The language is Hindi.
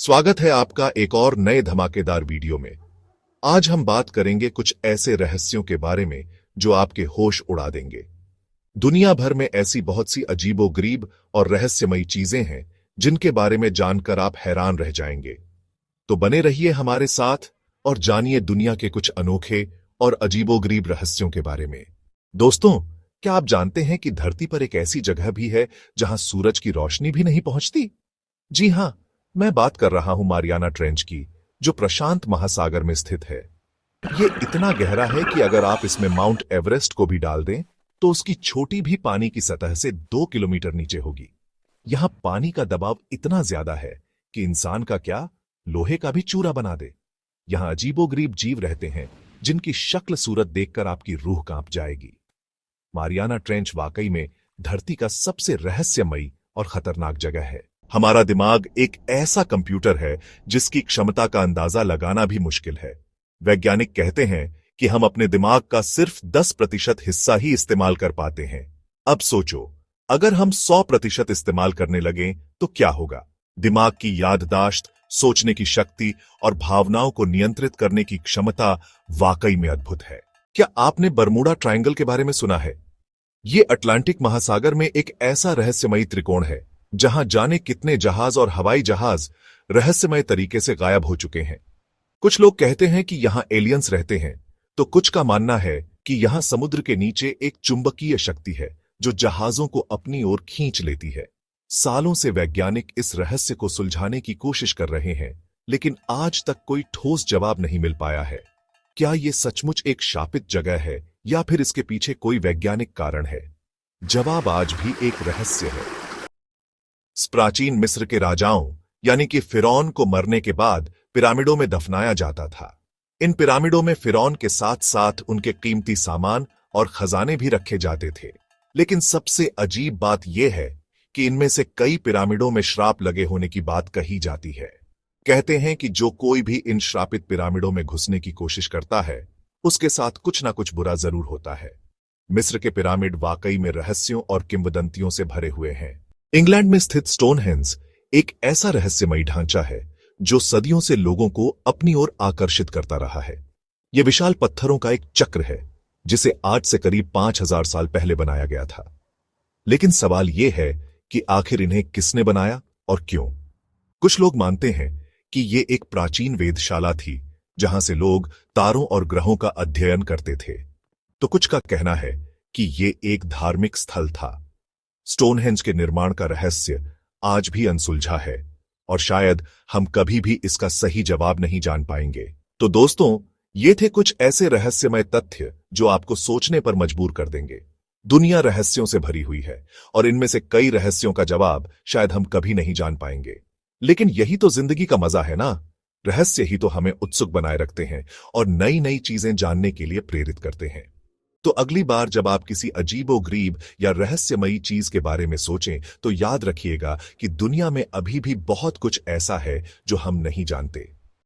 स्वागत है आपका एक और नए धमाकेदार वीडियो में। आज हम बात करेंगे कुछ ऐसे रहस्यों के बारे में जो आपके होश उड़ा देंगे। दुनिया भर में ऐसी बहुत सी अजीबोगरीब और रहस्यमयी चीजें हैं जिनके बारे में जानकर आप हैरान रह जाएंगे। तो बने रहिए हमारे साथ और जानिए दुनिया के कुछ अनोखे और अजीबोगरीब रहस्यों के बारे में। दोस्तों, क्या आप जानते हैं कि धरती पर एक ऐसी जगह भी है जहां सूरज की रोशनी भी नहीं पहुंचती? जी हां, मैं बात कर रहा हूं मारियाना ट्रेंच की, जो प्रशांत महासागर में स्थित है। ये इतना गहरा है कि अगर आप इसमें माउंट एवरेस्ट को भी डाल दें तो उसकी छोटी भी पानी की सतह से 2 किलोमीटर नीचे होगी। यहां पानी का दबाव इतना ज्यादा है कि इंसान का क्या, लोहे का भी चूरा बना दे। यहां अजीबोगरीब जीव रहते हैं जिनकी शक्ल सूरत देखकर आपकी रूह कांप जाएगी। मारियाना ट्रेंच वाकई में धरती का सबसे रहस्यमयी और खतरनाक जगह है। हमारा दिमाग एक ऐसा कंप्यूटर है जिसकी क्षमता का अंदाजा लगाना भी मुश्किल है। वैज्ञानिक कहते हैं कि हम अपने दिमाग का सिर्फ 10% हिस्सा ही इस्तेमाल कर पाते हैं। अब सोचो, अगर हम 100% इस्तेमाल करने लगें तो क्या होगा? दिमाग की याददाश्त, सोचने की शक्ति और भावनाओं को नियंत्रित करने की क्षमता वाकई में अद्भुत है। क्या आपने बरमूडा ट्रायंगल के बारे में सुना है? ये अटलांटिक महासागर में एक ऐसा रहस्यमयी त्रिकोण है जहां जाने कितने जहाज और हवाई जहाज रहस्यमय तरीके से गायब हो चुके हैं। कुछ लोग कहते हैं कि यहां एलियंस रहते हैं, तो कुछ का मानना है कि यहां समुद्र के नीचे एक चुंबकीय शक्ति है जो जहाजों को अपनी ओर खींच लेती है। सालों से वैज्ञानिक इस रहस्य को सुलझाने की कोशिश कर रहे हैं, लेकिन आज तक कोई ठोस जवाब नहीं मिल पाया है। क्या ये सचमुच एक शापित जगह है या फिर इसके पीछे कोई वैज्ञानिक कारण है? जवाब आज भी एक रहस्य है। प्राचीन मिस्र के राजाओं यानी कि फिरौन को मरने के बाद पिरामिडों में दफनाया जाता था। इन पिरामिडों में फिरौन के साथ साथ उनके कीमती सामान और खजाने भी रखे जाते थे। लेकिन सबसे अजीब बात यह है कि इनमें से कई पिरामिडों में श्राप लगे होने की बात कही जाती है। कहते हैं कि जो कोई भी इन श्रापित पिरामिडों में घुसने की कोशिश करता है, उसके साथ कुछ ना कुछ बुरा जरूर होता है। मिस्र के पिरामिड वाकई में रहस्यों और किंवदंतियों से भरे हुए हैं। इंग्लैंड में स्थित स्टोनहेंज एक ऐसा रहस्यमयी ढांचा है जो सदियों से लोगों को अपनी ओर आकर्षित करता रहा है। यह विशाल पत्थरों का एक चक्र है जिसे आज से करीब 5000 साल पहले बनाया गया था। लेकिन सवाल यह है कि आखिर इन्हें किसने बनाया और क्यों? कुछ लोग मानते हैं कि यह एक प्राचीन वेधशाला थी जहां से लोग तारों और ग्रहों का अध्ययन करते थे, तो कुछ का कहना है कि यह एक धार्मिक स्थल था। स्टोनहेंज के निर्माण का रहस्य आज भी अनसुलझा है और शायद हम कभी भी इसका सही जवाब नहीं जान पाएंगे। तो दोस्तों, ये थे कुछ ऐसे रहस्यमय तथ्य जो आपको सोचने पर मजबूर कर देंगे। दुनिया रहस्यों से भरी हुई है और इनमें से कई रहस्यों का जवाब शायद हम कभी नहीं जान पाएंगे। लेकिन यही तो जिंदगी का मजा है ना। रहस्य ही तो हमें उत्सुक बनाए रखते हैं और नई नई चीजें जानने के लिए प्रेरित करते हैं। तो अगली बार जब आप किसी अजीबोगरीब या रहस्यमयी चीज के बारे में सोचें तो याद रखिएगा कि दुनिया में अभी भी बहुत कुछ ऐसा है जो हम नहीं जानते।